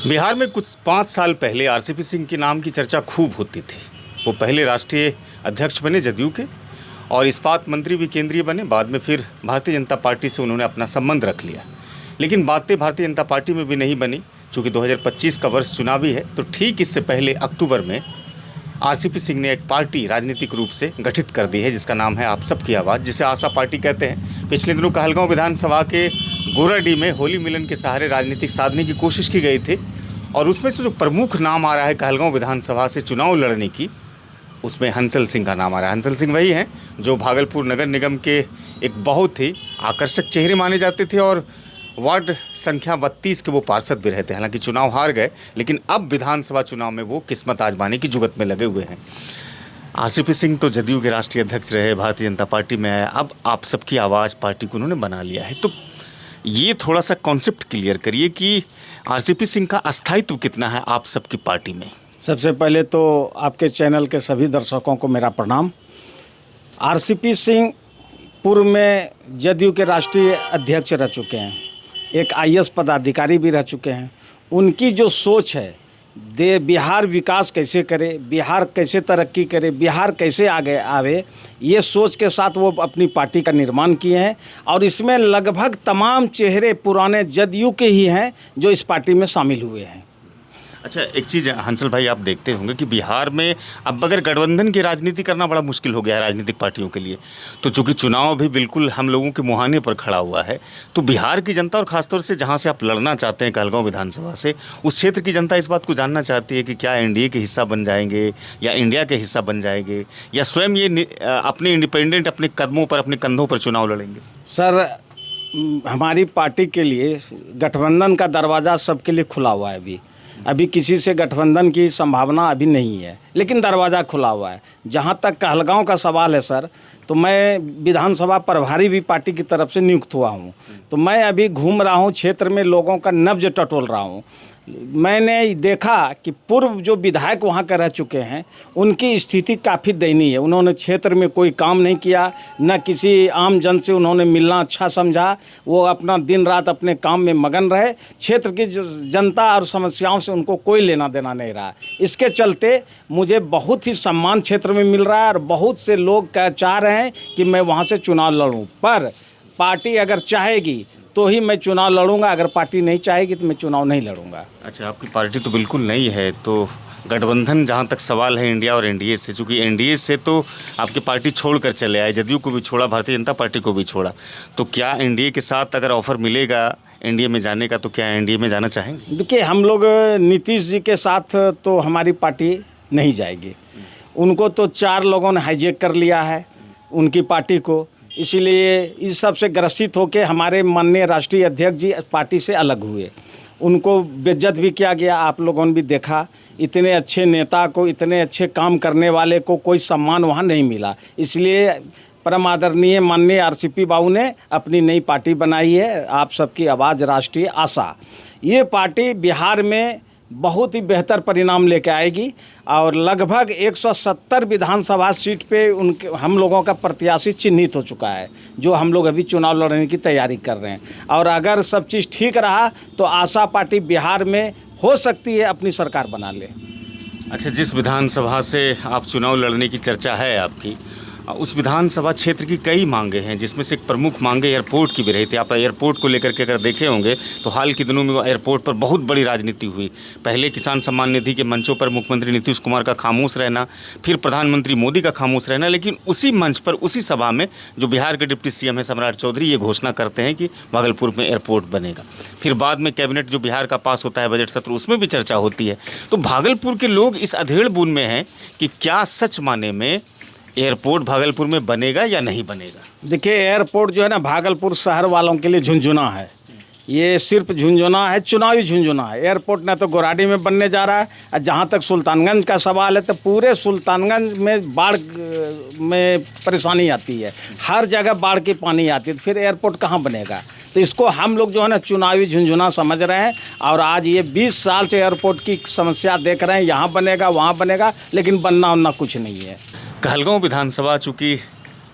बिहार में कुछ 5 साल पहले आरसीपी सिंह के नाम की चर्चा खूब होती थी। वो पहले राष्ट्रीय अध्यक्ष बने जदयू के और इस्पात मंत्री भी केंद्रीय बने। बाद में फिर भारतीय जनता पार्टी से उन्होंने अपना संबंध रख लिया, लेकिन बातें भारतीय जनता पार्टी में भी नहीं बनी। चूँकि 2025 का वर्ष चुनावी है, तो ठीक इससे पहले अक्टूबर में आरसीपी सिंह ने एक पार्टी राजनीतिक रूप से गठित कर दी है, जिसका नाम है आप सबकी आवाज़, जिसे आशा पार्टी कहते हैं। पिछले दिनों कहलगांव विधानसभा के गोराडीह में होली मिलन के सहारे राजनीतिक साधने की कोशिश की गई थी और उसमें से जो प्रमुख नाम आ रहा है कहलगांव विधानसभा से चुनाव लड़ने की, उसमें हंसल सिंह का नाम आ रहा है। हंसल सिंह वही हैं जो भागलपुर नगर निगम के एक बहुत ही आकर्षक चेहरे माने जाते थे और वार्ड संख्या 32 के वो पार्षद भी रहते हैं। हालांकि चुनाव हार गए, लेकिन अब विधानसभा चुनाव में वो किस्मत आजमाने की जुगत में लगे हुए हैं। आरसीपी सिंह तो जदयू के राष्ट्रीय अध्यक्ष रहे, भारतीय जनता पार्टी में आए, अब आप सबकी आवाज़ पार्टी को उन्होंने बना लिया है। तो ये थोड़ा सा कॉन्सेप्ट क्लियर करिए कि आरसीपी सिंह का अस्थायित्व कितना है आप सबकी पार्टी में। सबसे पहले तो आपके चैनल के सभी दर्शकों को मेरा प्रणाम। आरसीपी सिंह पूर्व में जदयू के राष्ट्रीय अध्यक्ष रह चुके हैं, एक आईएएस पदाधिकारी भी रह चुके हैं। उनकी जो सोच है बिहार विकास कैसे करे, बिहार कैसे तरक्की करे, बिहार कैसे आगे आवे, ये सोच के साथ वो अपनी पार्टी का निर्माण किए हैं और इसमें लगभग तमाम चेहरे पुराने जदयू के ही हैं जो इस पार्टी में शामिल हुए हैं। अच्छा, एक चीज़ हंसल भाई, आप देखते होंगे कि बिहार में अब अगर गठबंधन की राजनीति करना बड़ा मुश्किल हो गया है राजनीतिक पार्टियों के लिए। तो चूँकि चुनाव भी बिल्कुल हम लोगों के मुहाने पर खड़ा हुआ है, तो बिहार की जनता और ख़ासतौर से जहाँ से आप लड़ना चाहते हैं कहलगांव विधानसभा से, उस क्षेत्र की जनता इस बात को जानना चाहती है कि क्या एनडीए के हिस्सा बन जाएंगे या इंडिया के हिस्सा बन जाएंगे या स्वयं ये अपने इंडिपेंडेंट अपने कदमों पर अपने कंधों पर चुनाव लड़ेंगे। सर, हमारी पार्टी के लिए गठबंधन का दरवाज़ा सबके लिए खुला हुआ है। अभी किसी से गठबंधन की संभावना अभी नहीं है, लेकिन दरवाज़ा खुला हुआ है। जहाँ तक कहलगांव का सवाल है सर, तो मैं विधानसभा प्रभारी भी पार्टी की तरफ से नियुक्त हुआ हूँ। तो मैं अभी घूम रहा हूँ क्षेत्र में, लोगों का नब्ज टटोल रहा हूँ। मैंने देखा कि पूर्व जो विधायक वहाँ के रह चुके हैं, उनकी स्थिति काफ़ी दयनीय है। उन्होंने क्षेत्र में कोई काम नहीं किया, न किसी आम जन से उन्होंने मिलना अच्छा समझा। वो अपना दिन रात अपने काम में मगन रहे। क्षेत्र की जनता और समस्याओं से उनको कोई लेना देना नहीं रहा। इसके चलते मुझे बहुत ही सम्मान क्षेत्र में मिल रहा है और बहुत से लोग चाह रहे हैं कि मैं वहाँ से चुनाव लड़ूँ। पर पार्टी अगर चाहेगी तो ही मैं चुनाव लड़ूंगा, अगर पार्टी नहीं चाहेगी तो मैं चुनाव नहीं लड़ूंगा। अच्छा, आपकी पार्टी तो बिल्कुल नहीं है, तो गठबंधन जहाँ तक सवाल है इंडिया और एनडीए से, चूँकि एनडीए से तो आपकी पार्टी छोड़कर चले आए, जदयू को भी छोड़ा, भारतीय जनता पार्टी को भी छोड़ा, तो क्या एनडीए के साथ अगर ऑफर मिलेगा एनडीए में जाने का, तो क्या एनडीए में जाना चाहेंगे? देखिए, हम लोग नीतीश जी के साथ तो हमारी पार्टी नहीं जाएगी। उनको तो 4 लोगों ने हाईजैक कर लिया है उनकी पार्टी को, इसीलिए इस सब से ग्रसित होकर हमारे माननीय राष्ट्रीय अध्यक्ष जी पार्टी से अलग हुए। उनको बेइज्जत भी किया गया। आप लोगों ने भी देखा, इतने अच्छे नेता को, इतने अच्छे काम करने वाले को कोई सम्मान वहाँ नहीं मिला। इसलिए परम आदरणीय माननीय आरसीपी बाबू ने अपनी नई पार्टी बनाई है, आप सबकी आवाज़ राष्ट्रीय आशा। ये पार्टी बिहार में बहुत ही बेहतर परिणाम लेके आएगी और लगभग 170 विधानसभा सीट पे उनके हम लोगों का प्रत्याशी चिन्हित हो चुका है, जो हम लोग अभी चुनाव लड़ने की तैयारी कर रहे हैं। और अगर सब चीज़ ठीक रहा तो आशा पार्टी बिहार में हो सकती है अपनी सरकार बना ले। अच्छा, जिस विधानसभा से आप चुनाव लड़ने की चर्चा है आपकी, उस विधानसभा क्षेत्र की कई मांगे हैं, जिसमें से एक प्रमुख मांगे एयरपोर्ट की भी रही थी। आप एयरपोर्ट को लेकर के अगर देखे होंगे तो हाल के दिनों में वो एयरपोर्ट पर बहुत बड़ी राजनीति हुई। पहले किसान सम्मान निधि के मंचों पर मुख्यमंत्री नीतीश कुमार का खामोश रहना, फिर प्रधानमंत्री मोदी का खामोश रहना, लेकिन उसी मंच पर, उसी सभा में जो बिहार के डिप्टी सीएम है सम्राट चौधरी, ये घोषणा करते हैं कि भागलपुर में एयरपोर्ट बनेगा। फिर बाद में कैबिनेट जो बिहार का पास होता है बजट सत्र, उसमें भी चर्चा होती है। तो भागलपुर के लोग इस अधेड़ बुन में हैं कि क्या सच माने में एयरपोर्ट भागलपुर में बनेगा या नहीं बनेगा। देखिए, एयरपोर्ट जो है ना, भागलपुर शहर वालों के लिए झुंझुना है। ये सिर्फ झुंझुना है, चुनावी झुंझुना है। एयरपोर्ट ना तो गोराडीह में बनने जा रहा है, और जहाँ तक सुल्तानगंज का सवाल है तो पूरे सुल्तानगंज में बाढ़ में परेशानी आती है, हर जगह बाढ़ की पानी आती है, तो फिर एयरपोर्ट कहाँ बनेगा। तो इसको हम लोग जो है ना चुनावी झुंझुना समझ रहे हैं और आज ये 20 साल से एयरपोर्ट की समस्या देख रहे हैं, यहाँ बनेगा वहाँ बनेगा, लेकिन बनना उनना कुछ नहीं है। कहलगांव विधानसभा चूँकि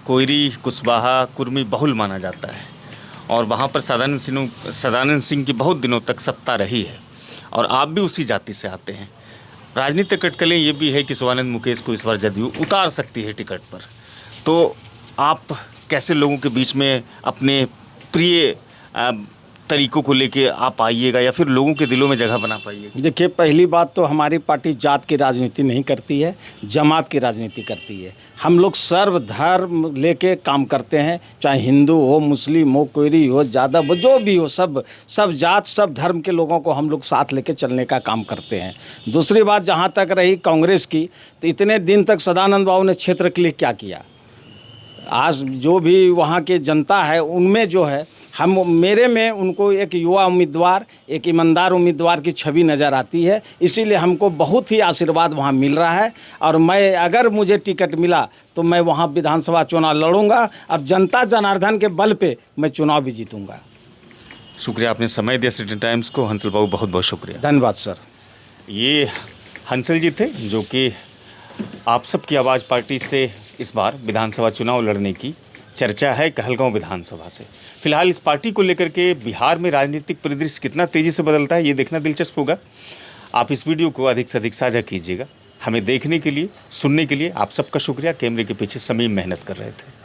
कोयरी, कुशवाहा, कुर्मी बहुल माना जाता है और वहाँ पर सदानंद सिंह की बहुत दिनों तक सत्ता रही है और आप भी उसी जाति से आते हैं। राजनीतिक कटकलें ये भी है कि शिवानंद मुकेश को इस बार जदयू उतार सकती है टिकट पर, तो आप कैसे लोगों के बीच में अपने प्रिय तरीकों को लेके आप आइएगा या फिर लोगों के दिलों में जगह बना पाइएगा? देखिए, पहली बात तो हमारी पार्टी जात की राजनीति नहीं करती है, जमात की राजनीति करती है। हम लोग सर्व धर्म लेके काम करते हैं, चाहे हिंदू हो, मुस्लिम हो, कोयरी हो, यादव हो, जो भी हो, सब जात सब धर्म के लोगों को हम लोग साथ लेके चलने का काम करते हैं। दूसरी बात जहाँ तक रही कांग्रेस की, तो इतने दिन तक सदानंद बाबू ने क्षेत्र के लिए क्या किया? आज जो भी वहाँ की जनता है उनमें जो है मेरे में उनको एक युवा उम्मीदवार, एक ईमानदार उम्मीदवार की छवि नज़र आती है। इसीलिए हमको बहुत ही आशीर्वाद वहाँ मिल रहा है और मैं अगर मुझे टिकट मिला तो मैं वहाँ विधानसभा चुनाव लड़ूंगा और जनता जनार्दन के बल पे मैं चुनाव भी जीतूंगा। शुक्रिया, आपने समय दिया सिटी टाइम्स को। हंसल बाबू, बहुत बहुत शुक्रिया। धन्यवाद सर। ये हंसल जी थे जो कि आप सबकी आवाज़ पार्टी से इस बार विधानसभा चुनाव लड़ने की चर्चा है कहलगांव विधानसभा से। फिलहाल इस पार्टी को लेकर के बिहार में राजनीतिक परिदृश्य कितना तेज़ी से बदलता है ये देखना दिलचस्प होगा। आप इस वीडियो को अधिक से अधिक साझा कीजिएगा। हमें देखने के लिए, सुनने के लिए आप सबका शुक्रिया। कैमरे के पीछे समीम मेहनत कर रहे थे।